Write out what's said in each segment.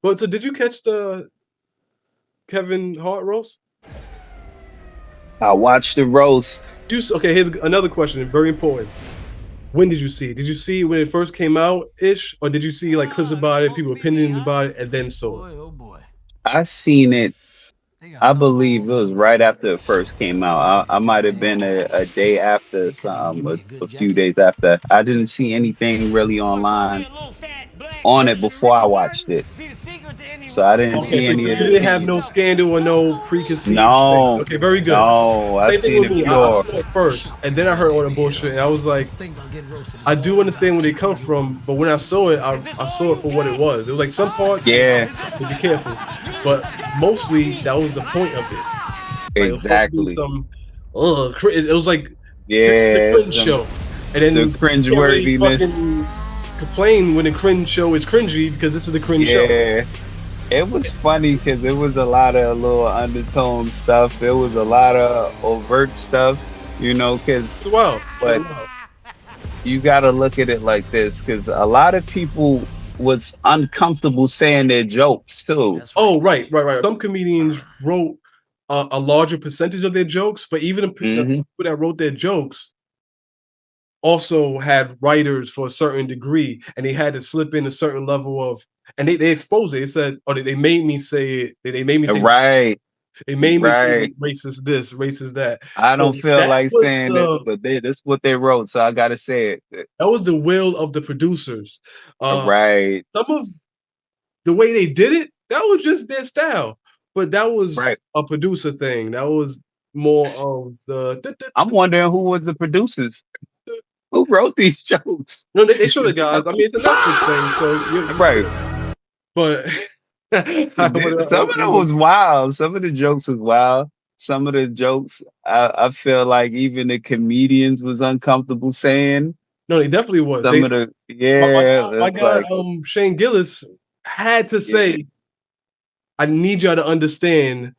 Well, so did you catch the Kevin Hart roast? I watched the roast. Okay, here's another question, very important. When did you see it? Did you see it when it first came out ish, or did you see like clips about it, people opinions about it, and then saw it? Oh boy. I seen it. I believe it was right after it first came out. I might have been a day after, a few days after. I didn't see anything really online on it before I watched it, so I didn't Okay, see so any you of the didn't have opinions. no scandal or no preconceived thing. No, Okay, very good. no, I Same thing seen with it me. I pure. saw it first, and then I heard all the bullshit, and I was like, I do understand where they come from, but when I saw it, I saw it for what it was. It was like some parts, Yeah, but be careful. But mostly, that was the point of it. Like it was supposed to be exactly. some, it was like this is the Yeah, cringe show, and then the you can't really cringeworthiness. fucking complain when the cringe show is cringy because this is the cringe show. Yeah, it was funny because it was a lot of little undertone stuff. It was a lot of overt stuff, because, It's wild. but you got to look at it like this because a lot of people was uncomfortable saying their jokes too. Oh, right. Some comedians wrote a larger percentage of their jokes, but even the Hmm. people that wrote their jokes also had writers for a certain degree, and they had to slip in a certain level of, and they exposed it. They said, or they made me say it. They made me say, Right, they made me say right. racist this, racist that. I So don't feel that like was saying this, the but this is what they wrote, so I got to say it. that was the will of the producers. Uh, Right, some of the way they did it, that was just their style. But that right. was a producer thing. That was more of the I'm wondering who was the producers. Who wrote these jokes? no, they show the guys. I mean, it's a Netflix thing, so Right. but Some of them was wild. Some of the jokes was wild. Some of the jokes, I feel like even the comedians was uncomfortable saying. no, they definitely was. Some of the, yeah, My it's guy, like, Shane Gillis had to yeah, say, "I need y'all to understand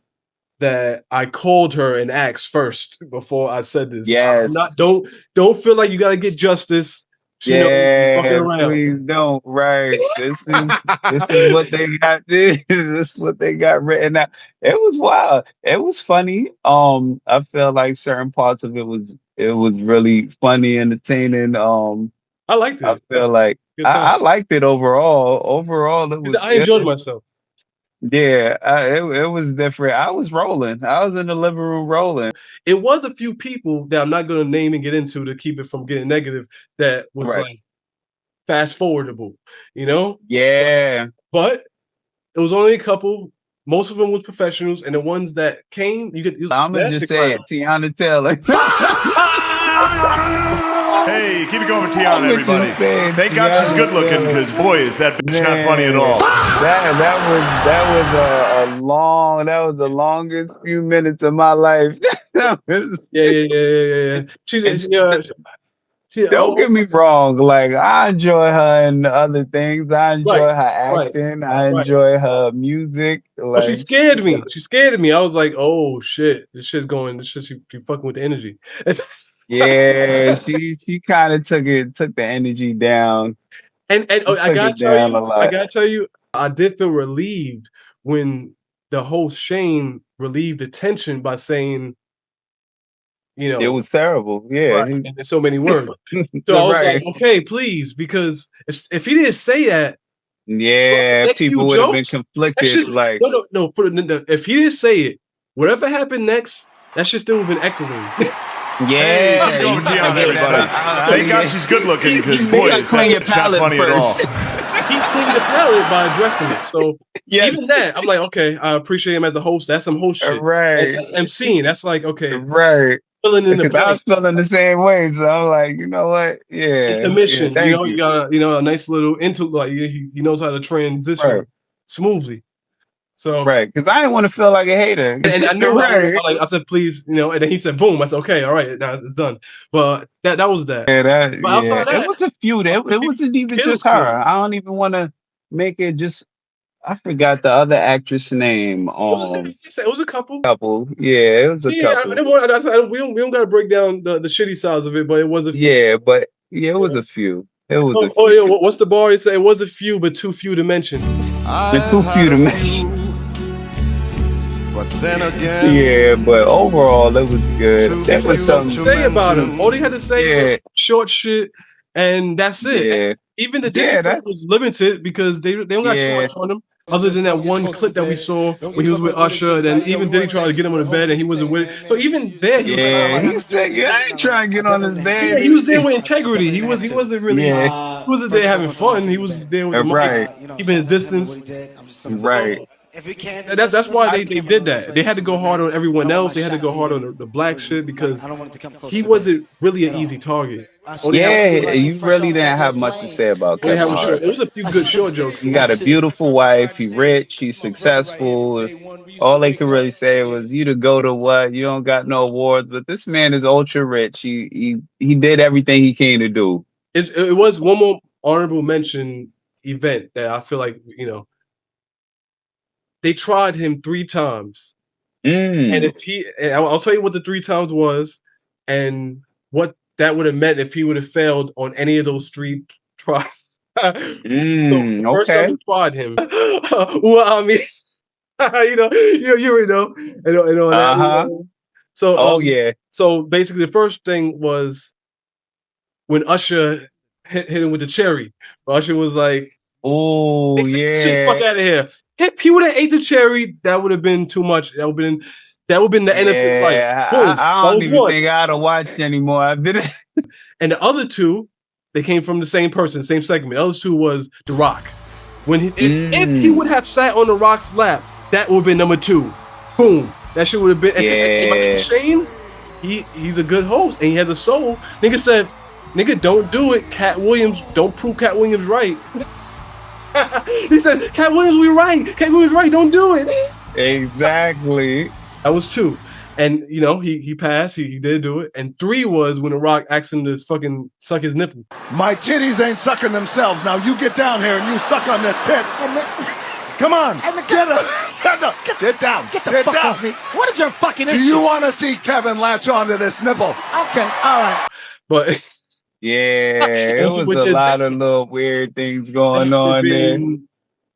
that I called her and asked first before I said this. I'm not yes, don't feel like you got to get justice. You know, fucking yeah. around." Please don't. Right. This is what they got. This is what they got written out. It was wild. It was funny. I feel like certain parts of it was really funny, entertaining. I liked I it. feel like Good I time. liked it overall. Overall, it He said, was I it enjoyed was myself. yeah, it was different. I was rolling. I was in the living room rolling. It was a few people that I'm not going to name and get into to keep it from getting negative that was Right. like fast forwardable, you know? Yeah. But it was only a couple. Most of them was professionals, and the ones that came, you could use I'm gonna just say it, Tiana Taylor. Hey, keep it going with Tiana, I'm gonna everybody. just say it, Thank God she's Tiana good looking, Taylor. because boy, is that bitch not funny at Man, all. that was the longest few minutes of my life. That was- Yeah. Don't get me wrong, like I enjoy her and other things. I right, enjoy her right, acting. I right. enjoy her music. But she Like, scared me. She scared me. I was like, oh shit, this shit's going. This shit, she fucking with the energy. yeah, she kind of took the energy down. And She I took gotta it tell down a you, lot. I did feel relieved when the host Shane relieved the tension by saying, It was terrible. Yeah, right, in so many words. So I was like, right. okay, please, because if he didn't say that, the Yeah, next few people would have been jokes, that's conflicted. just Like, no. If he didn't say it, whatever happened next, that shit still would have been echoing. Hey, keep yeah, it going with you gotta Tiana, get everybody. that. Thank God she's good looking, because he boy, You gotta is that clean your bitch not palate funny at all. first. He cleaned the palate by addressing it. So Yes, even that, I'm like, okay, I appreciate him as a host. That's some host shit. right, That's MCing. That's like, okay, right. filling in the Because I blank. was feeling the same way, so I'm like, you know what? Yeah, Intermission. thank You you. got a nice little like he knows how to transition Right, smoothly. So right. Because I didn't want to feel like a hater. and I knew Right. I said, please, and then he said, boom. I said, okay, all right, now it's done. But that was that. But outside of It that, was a few. It wasn't even kills just her. me. I don't even want to make it just. I forgot the other actress name. It was a couple. Couple. Yeah, it was a Yeah, I couple. didn't want. We don't got to break down the shitty sides of it, but it was a few. Yeah, but yeah, it was a few. It was a Oh few. yeah, what's the bar? He said it was a few, but too few to mention. It's too few to mention. But then again, Yeah, but overall, it was good. There was something to say about him. All he had to say Yeah. was short shit, and that's it. Yeah. And even the Diddy Yeah, stuff was limited because they don't got too Yeah. much on him. Other than that one clip that we saw when he was with Usher, then even Diddy tried to get him on the bed and he wasn't with it. So even there, he was kind of Yeah, like, he said, yeah, I ain't trying to get on his bed. yeah, he was there with integrity. He wasn't really. Yeah. He wasn't there having fun. He was there with the mic, Right. keeping his distance. Right. That's why they did that. They had to go hard on everyone else. They had to go hard on the black shit because he wasn't really an easy target. Yeah, you really didn't have much to say about Kevin Hart. It was a few good short jokes. He got a beautiful wife. He rich. He's successful. All they could really say was, "You to go to what? You don't got no awards." But this man is ultra rich. He did everything he came to do. It was one more honorable mention event that I feel like they tried him 3 times, and I'll tell you what the 3 times was, and what that would have meant if he would have failed on any of those 3 tries. So the first time we tried him, well, I mean, you already know. So, so basically, the first thing was when Usher hit him with the cherry. Usher was like, "Oh yeah, fuck out of here." If he would have ate the cherry, that would have been too much. That would have been the end of his life. Boom. I don't even think I'd have watched anymore. I didn't. And the other 2, they came from the same person, same segment. The other 2 was The Rock. If he would have sat on The Rock's lap, that would have been number 2. Boom. That shit would have been. And Shane, he's a good host and he has a soul. Nigga said, "Nigga, don't do it. Cat Williams, don't prove Cat Williams right." He said, "Cat Williams, we right. Cat Williams right. Don't do it." Exactly. That was 2. And he passed. He did do it. And 3 was when The Rock asked him to fucking suck his nipple. My titties ain't sucking themselves. Now you get down here and you suck on this tit. Come on, get up. Sit down. Get the fuck off me. What is your fucking issue? Do you want to see Kevin latch onto this nipple? Okay, all right. But yeah, it was a lot of little weird things going on there.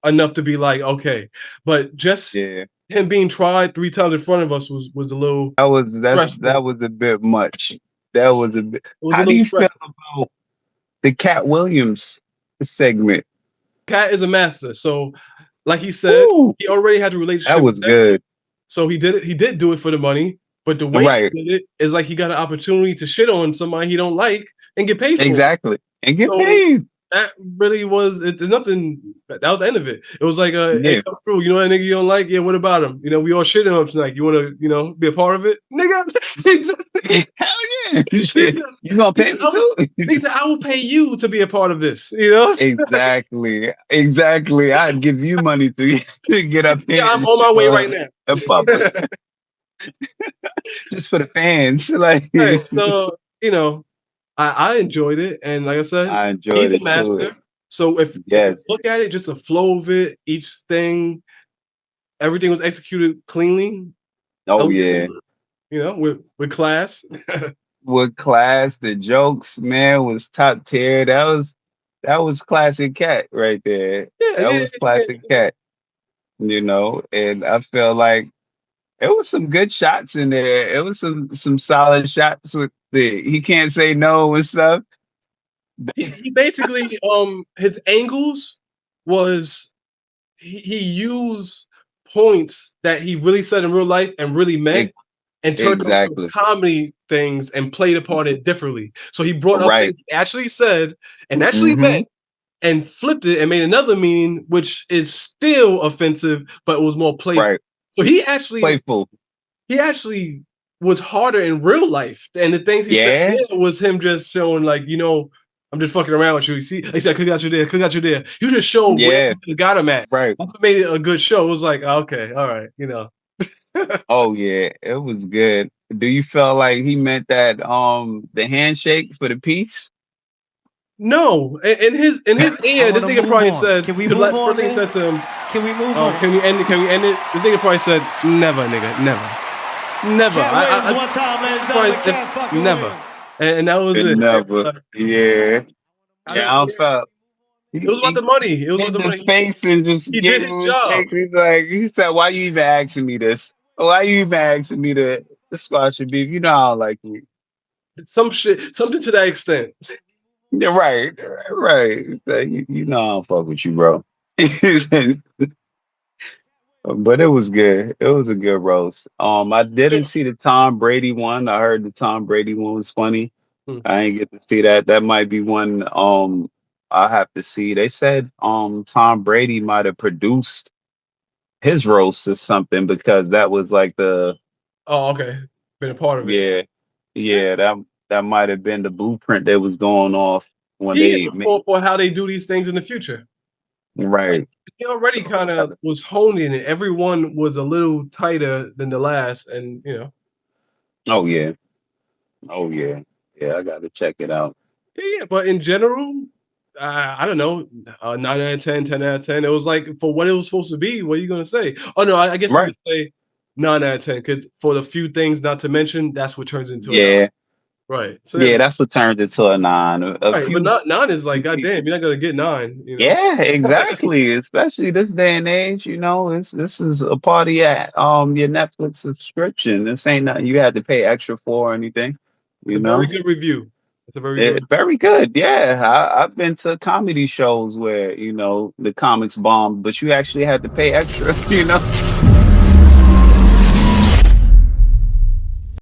Enough to be like, okay, but just him being tried 3 times in front of us was a little. That was a bit much. That was a bit. How do you feel about the Cat Williams segment? Cat is a master, so like he said, he already had a relationship. That was good. So he did it. He did do it for the money, but the way he did it is like he got an opportunity to shit on somebody he don't like and get paid for it. And get paid. That really was. There's nothing. That was the end of it. It was like, hey, come through. You know that nigga you don't like? Yeah. What about him? We all shitting on him tonight. You want to, be a part of it, nigga? Hell yeah! You gonna pay me too? He said, "I will pay you to be a part of this." Exactly. I'd give you money to get up here. Yeah, I'm on my way right now. Just for the fans, like. Right, so I enjoyed it, and like I said, I enjoyed he's it a master. too. So if you look at it, just the flow of it, each thing, everything was executed cleanly. Oh yeah, with class. With class, the jokes, man, was top tier. That was classic Cat right there. That was classic Cat. And I feel like it was some good shots in there. It was some solid shots with he can't say no and stuff. He basically his angles was he used points that he really said in real life and really meant and turned them into comedy things and played upon it differently. So he brought up things he actually said and actually meant and flipped it and made another meaning, which is still offensive, but it was more playful. Right. So he actually was harder in real life. And the things he said was him just showing like, I'm just fucking around with you. You see, he said, could got you there. You just showed where you got him at. Right. That made it a good show. It was like, okay, all right, Oh yeah, it was good. Do you feel like he meant that the handshake for the peace? No. In his ear, this nigga probably said, can we move on? First thing he said to him, can we move on? Can we end it? This nigga probably said, never, nigga, never. Never. One time, man, never. And that was it. Never. Yeah. I felt It was about the money. It was about the money. Face and just he did his job. He's like, he said, "Why you even asking me this? Why you even asking me to squash your beef? You know I don't like you." Something to that extent. Yeah, right. You know I don't fuck with you, bro. But it was good. It was a good roast. I didn't see the Tom Brady one. I heard the Tom Brady one was funny. I didn't get to see that. That might be one I have to see. They said Tom Brady might have produced his roast or something because that was like the okay. Been a part of it. Yeah, that might have been the blueprint that was going off when for how they do these things in the future. Right. He already kind of was honing it. Everyone was a little tighter than the last, and you know. Oh yeah. Yeah, I got to check it out. Yeah, but in general, I don't know, 9 out of 10, 10 out of 10. It was like for what it was supposed to be. What are you gonna say? Oh no, I guess you could say 9 out of 10 because for the few things not to mention, that's what turns into a 9. Right. So that's what turns into a 9. Right, but not 9 is like, goddamn, you're not gonna get 9. You know? Yeah, exactly. Especially this day and age, you know, this is a party at your Netflix subscription. This ain't nothing you had to pay extra for or anything. It's a very good review. It's a very good. Yeah, I've been to comedy shows where you know the comics bombed, but you actually had to pay extra. You know.